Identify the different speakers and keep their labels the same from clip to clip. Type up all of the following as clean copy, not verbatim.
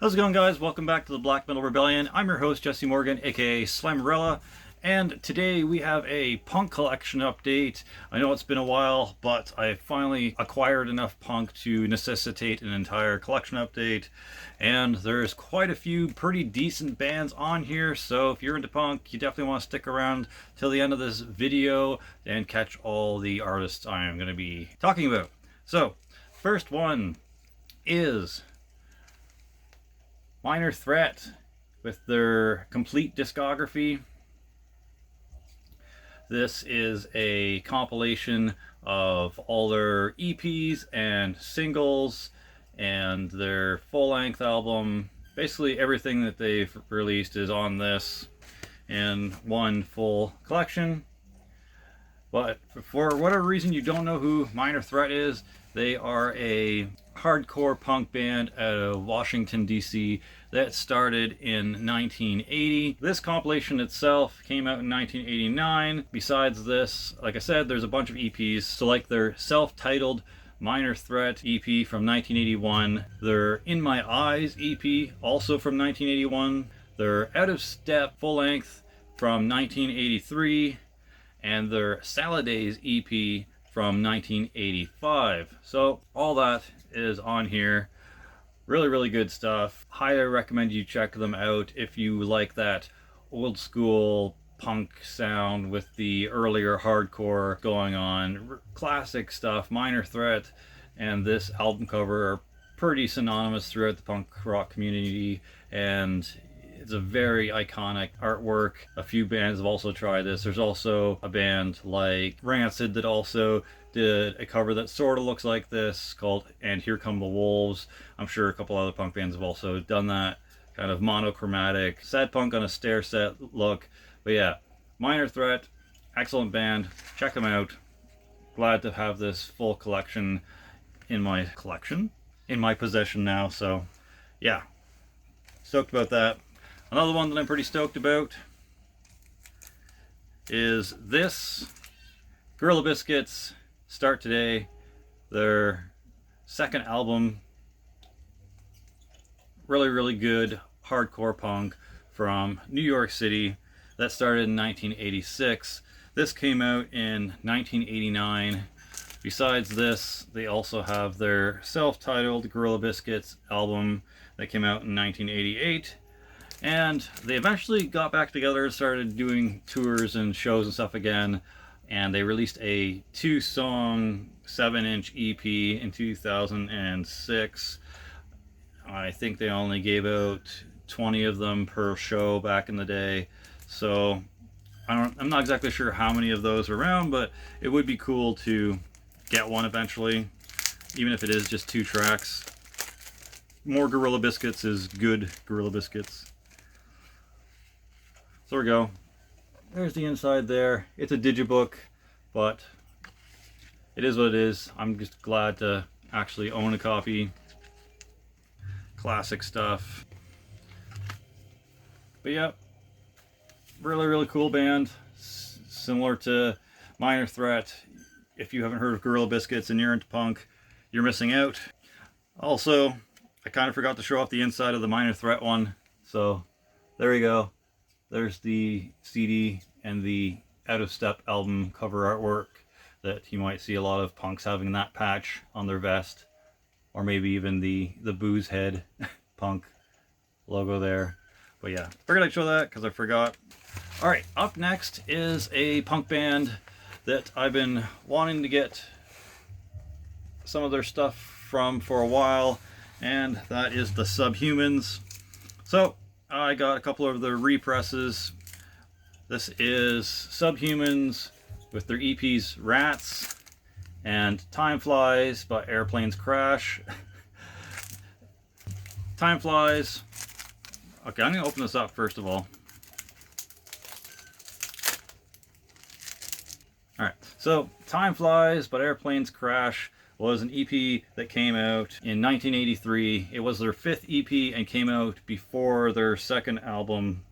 Speaker 1: How's it going, guys? Welcome back to the Black Metal Rebellion. I'm your host, Jesse Morgan, aka Slamorella, and today we have a punk collection update. I know it's been a while, but I finally acquired enough punk to necessitate an entire collection update, and there's quite a few pretty decent bands on here, so if you're into punk, you definitely want to stick around till the end of this video and catch all the artists I am going to be talking about. So, first one is Minor Threat with their complete discography. This is a compilation of all their EPs and singles and their full-length album. Basically everything that they've released is on this in one full collection. But for whatever reason you don't know who Minor Threat is, they are a hardcore punk band out of Washington, D.C. that started in 1980. This compilation itself came out in 1989. Besides this, like I said, there's a bunch of EPs. So like their self-titled Minor Threat EP from 1981, their In My Eyes EP, also from 1981, their Out of Step full-length from 1983, and their Salad Days EP from 1985. So all that is on here. Really good stuff. Highly recommend you check them out if you like that old school punk sound with the earlier hardcore going on. Classic stuff. Minor Threat and this album cover are pretty synonymous throughout the punk rock community, and it's a very iconic artwork. A few bands have also tried this. There's also a band like Rancid that also did a cover that sort of looks like this called And Here Come the Wolves. I'm sure a couple other punk bands have also done that kind of monochromatic sad punk on a stair set look. But yeah, Minor Threat, excellent band. Check them out. Glad to have this full collection in my possession now. So yeah, stoked about that. Another one that I'm pretty stoked about is this Gorilla Biscuits Start Today, their second album. Really good hardcore punk from New York City that started in 1986. This came out in 1989. Besides this, they also have their self-titled Gorilla Biscuits album that came out in 1988. And they eventually got back together and started doing tours and shows and stuff again. And they released a 2-song 7-inch EP in 2006. I think they only gave out 20 of them per show back in the day. So I'm not exactly sure how many of those are around, but it would be cool to get one eventually, even if it is just 2 tracks. More Gorilla Biscuits is good Gorilla Biscuits. So there we go. There's the inside there. It's a digibook, but it is what it is. I'm just glad to actually own a copy. Classic stuff. But yeah, really cool band. Similar to Minor Threat. If you haven't heard of Gorilla Biscuits and you're into punk, you're missing out. Also, I kind of forgot to show off the inside of the Minor Threat one. So there we go. There's the CD and the Out of Step album cover artwork that you might see a lot of punks having that patch on their vest, or maybe even the booze head punk logo there. But yeah, figured I'd show that because I forgot. Alright, up next is a punk band that I've been wanting to get some of their stuff from for a while, and that is the Subhumans. So I got a couple of their represses. This is Subhumans with their EPs Rats and Time Flies, but Airplanes Crash. Time Flies. Okay, I'm going to open this up first of all. Alright, so Time Flies, but Airplanes Crash was an EP that came out in 1983. It was their 5th EP and came out before their second album.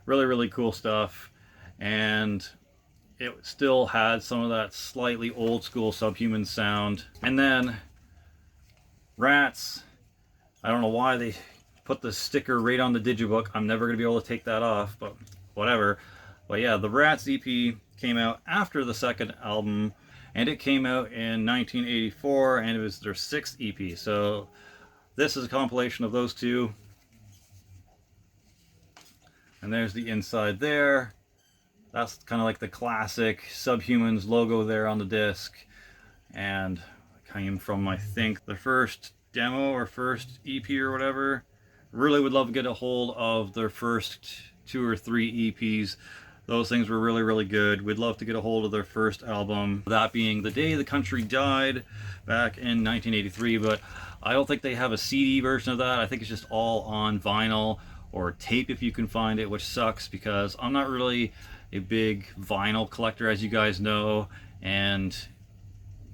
Speaker 1: Really cool stuff. And it still had some of that slightly old school Subhuman sound. And then Rats, I don't know why they put the sticker right on the digibook. I'm never going to be able to take that off, but whatever. But yeah, the Rats EP came out after the second album, and it came out in 1984, and it was their 6th EP. So this is a compilation of those two. And there's the inside there. That's kind of like the classic Subhumans logo there on the disc. And it came from, I think, the first demo or first EP or whatever. Really would love to get a hold of their first 2 or 3 EPs. Those things were really, really good. We'd love to get a hold of their first album, that being The Day the Country Died back in 1983, but I don't think they have a CD version of that. I think it's just all on vinyl or tape if you can find it, which sucks because I'm not really a big vinyl collector, as you guys know, and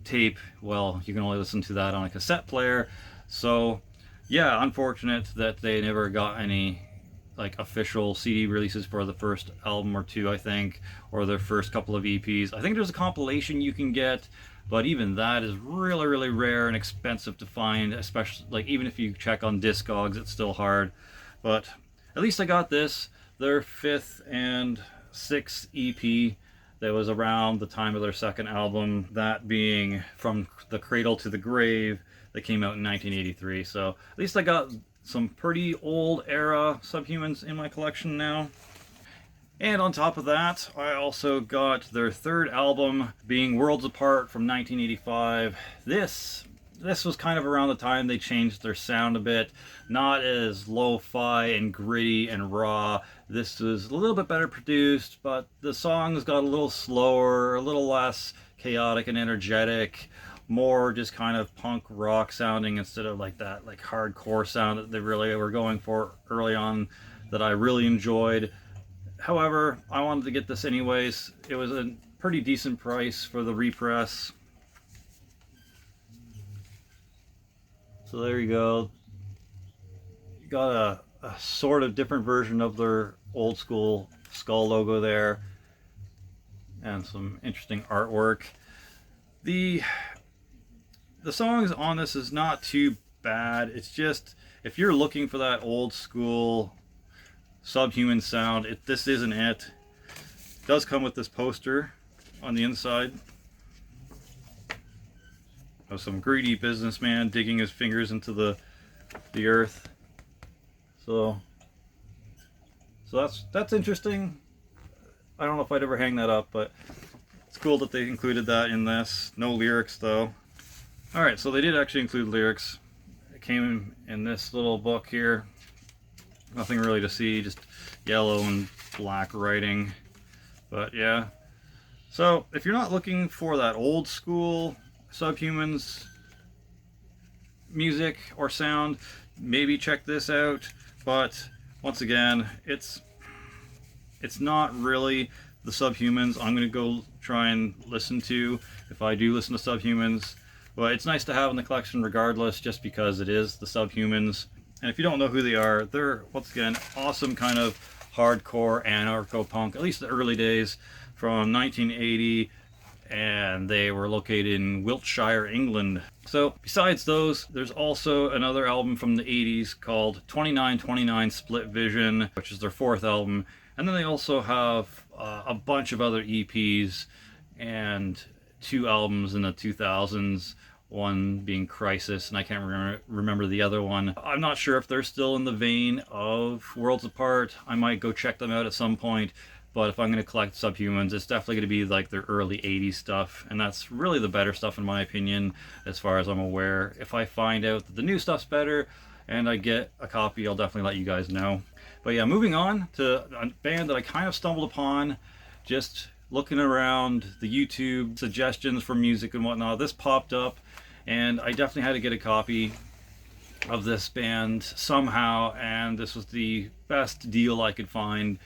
Speaker 1: tape, well, you can only listen to that on a cassette player. So yeah, unfortunate that they never got any like official CD releases for the first album or 2, I think, or their first couple of EPs. I think there's a compilation you can get, but even that is really, really rare and expensive to find, especially like even if you check on Discogs, it's still hard. But at least I got this, their 5th and 6th EP that was around the time of their second album, that being From the Cradle to the Grave, that came out in 1983. So at least I got some pretty old era Subhumans in my collection now. And on top of that, I also got their 3rd album, being Worlds Apart from 1985. This was kind of around the time they changed their sound a bit. Not as lo-fi and gritty and raw. This was a little bit better produced, but the songs got a little slower, a little less chaotic and energetic. More just kind of punk rock sounding instead of like that like hardcore sound that they really were going for early on, that I really enjoyed. However, I wanted to get this anyways. It was a pretty decent price for the repress. So there you go. You got a sort of different version of their old school skull logo there, and some interesting artwork. The songs on this is not too bad. It's just, if you're looking for that old school Subhuman sound, this isn't it. It does come with this poster on the inside of some greedy businessman digging his fingers into the earth. So that's interesting. I don't know if I'd ever hang that up, but it's cool that they included that in this. No lyrics though. Alright, so they did actually include lyrics. It came in this little book here. Nothing really to see, just yellow and black writing. But yeah. So if you're not looking for that old school Subhumans music or sound, maybe check this out. But once again, it's not really the Subhumans I'm going to go try and listen to if I do listen to Subhumans. But it's nice to have in the collection regardless, just because it is the Subhumans. And if you don't know who they are, they're, once again, awesome kind of hardcore anarcho-punk, at least the early days, from 1980, and they were located in Wiltshire, England. So besides those, there's also another album from the 80s called 2929 Split Vision, which is their 4th album. And then they also have a bunch of other EPs and 2 albums in the 2000s, one being Crisis, and I can't remember the other one. I'm not sure if they're still in the vein of Worlds Apart. I might go check them out at some point, but if I'm going to collect Subhumans, it's definitely going to be like their early 80s stuff, and that's really the better stuff in my opinion, as far as I'm aware. If I find out that the new stuff's better and I get a copy, I'll definitely let you guys know. But yeah, moving on to a band that I kind of stumbled upon just looking around the YouTube suggestions for music and whatnot. This popped up, and I definitely had to get a copy of this band somehow, and this was the best deal I could find.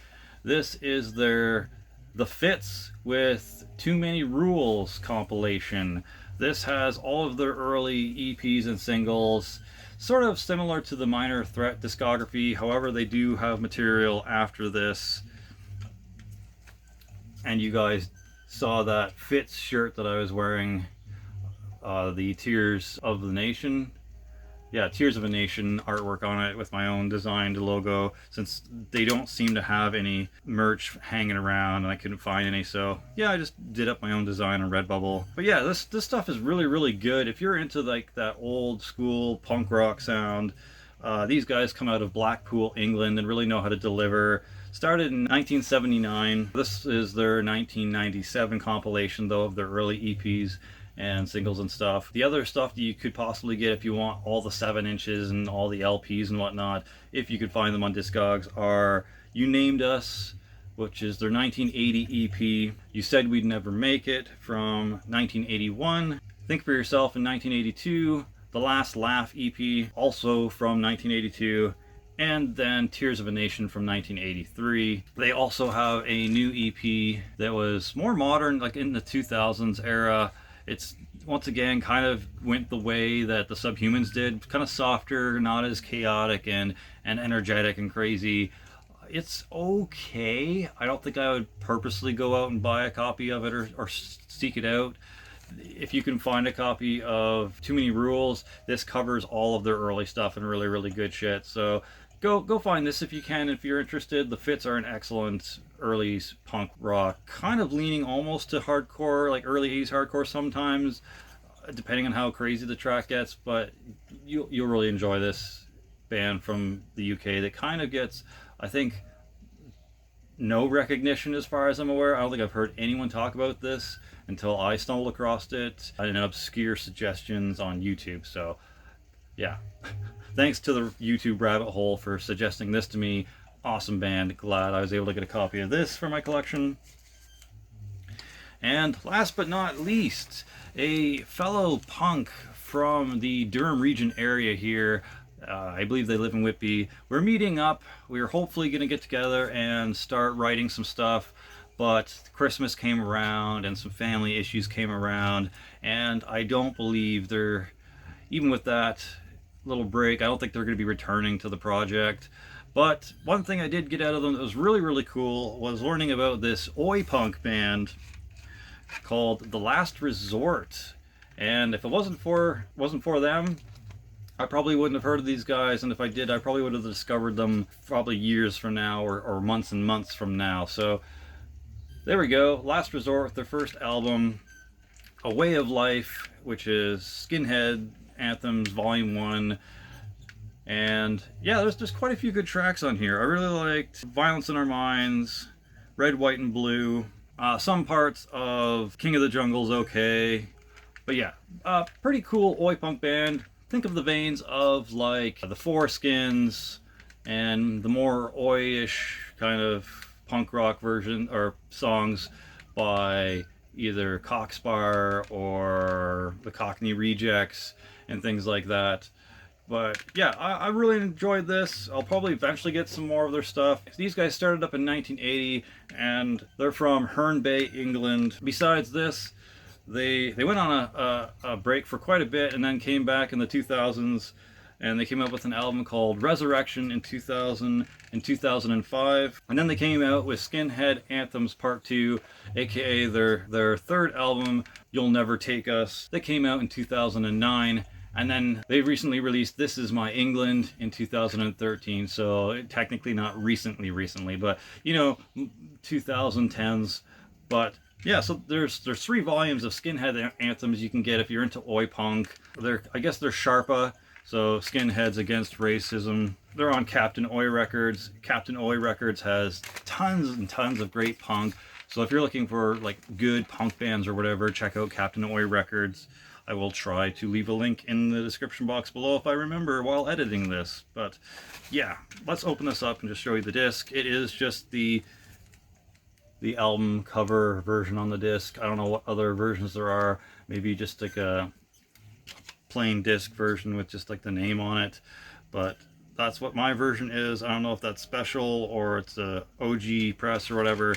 Speaker 1: This is their The Fits with Too Many Rules compilation. This has all of their early EPs and singles, sort of similar to the Minor Threat discography. However, they do have material after this. And you guys saw that Fits shirt that I was wearing, the Tears of the Nation yeah, Tears of a Nation artwork on it with my own designed logo, since they don't seem to have any merch hanging around and I couldn't find any. So yeah, I just did up my own design on Redbubble. But yeah, this stuff is really, really good. If you're into like that old school punk rock sound, these guys come out of Blackpool, England, and really know how to deliver. Started in 1979. This is their 1997 compilation, though, of their early EPs and singles and stuff. The other stuff that you could possibly get if you want all the 7 inches and all the LPs and whatnot, if you could find them on Discogs, are You Named Us, which is their 1980 EP. You Said We'd Never Make It from 1981. Think for Yourself in 1982. The Last Laugh EP, also from 1982. And then Tears of a Nation from 1983. They also have a new EP that was more modern, like in the 2000s era. It's once again kind of went the way that the Subhumans did, kind of softer, not as chaotic and energetic and crazy. It's okay. I don't think I would purposely go out and buy a copy of it or seek it out. If you can find a copy of Too Many Rules, this covers all of their early stuff and really, really good shit. So go find this if you can, if you're interested. The fits are an excellent early punk rock, kind of leaning almost to hardcore, like early 80s hardcore sometimes, depending on how crazy the track gets. But you'll really enjoy this band from the UK that kind of gets, I think, no recognition as far as I'm aware. I don't think I've heard anyone talk about this until I stumbled across it in obscure suggestions on YouTube. So yeah, thanks to the YouTube rabbit hole for suggesting this to me. Awesome band. Glad I was able to get a copy of this for my collection. And last but not least, a fellow punk from the Durham region area here. I believe they live in Whitby. We're meeting up. We're hopefully going to get together and start writing some stuff. But Christmas came around and some family issues came around. And I don't believe they're, even with that little break, I don't think they're going to be returning to the project. But one thing I did get out of them that was really, really cool was learning about this oi punk band called The Last Resort. And if it wasn't for them, I probably wouldn't have heard of these guys, and if I did, I probably would have discovered them probably years from now or months and months from now. So there we go. Last Resort, their first album, A Way of Life, which is Skinhead Anthems Volume 1. And yeah, there's quite a few good tracks on here. I really liked Violence in Our Minds, Red, White, and Blue. Some parts of King of the Jungle's okay. But yeah, pretty cool oi punk band. Think of the veins of like the Foreskins and the more oi-ish kind of punk rock version or songs by either Cockspar or the Cockney Rejects and things like that. But yeah, I really enjoyed this. I'll probably eventually get some more of their stuff. These guys started up in 1980 and they're from Herne Bay, England. Besides this, they went on a break for quite a bit and then came back in the 2000s, and they came up with an album called Resurrection in 2000 and 2005. And then they came out with Skinhead Anthems Part 2, aka their third album, You'll Never Take Us. That came out in 2009. And then they recently released This Is My England in 2013. So technically not recently, but you know, 2010s. But yeah, so there's 3 volumes of Skinhead Anthems you can get if you're into oi punk. I guess they're Sharpa, so Skinheads Against Racism. They're on Captain Oi Records. Captain Oi Records has tons and tons of great punk. So if you're looking for like good punk bands or whatever, check out Captain Oi Records. I will try to leave a link in the description box below if I remember while editing this. But yeah, let's open this up and just show you the disc. It is just the album cover version on the disc. I don't know what other versions there are. Maybe just like a plain disc version with just like the name on it. But that's what my version is. I don't know if that's special or it's a OG press or whatever.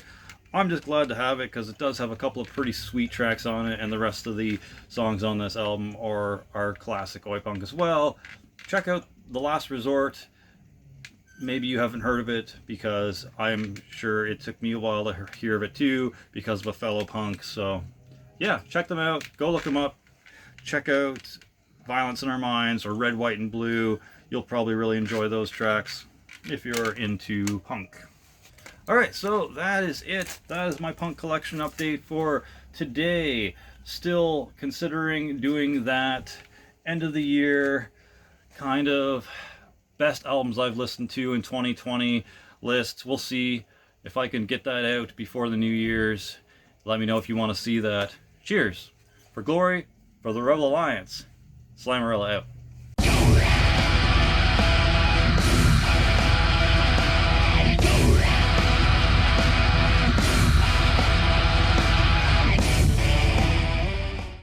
Speaker 1: I'm just glad to have it because it does have a couple of pretty sweet tracks on it, and the rest of the songs on this album are classic oi punk as well. Check out The Last Resort. Maybe you haven't heard of it, because I'm sure it took me a while to hear of it too because of a fellow punk. So yeah, check them out. Go look them up. Check out Violence in Our Minds or Red, White, and Blue. You'll probably really enjoy those tracks if you're into punk. Alright, so that is it. That is my punk collection update for today. Still considering doing that end of the year kind of best albums I've listened to in 2020 list. We'll see if I can get that out before the New Year's. Let me know if you want to see that. Cheers. For glory, for the Rebel Alliance. Slammerella out.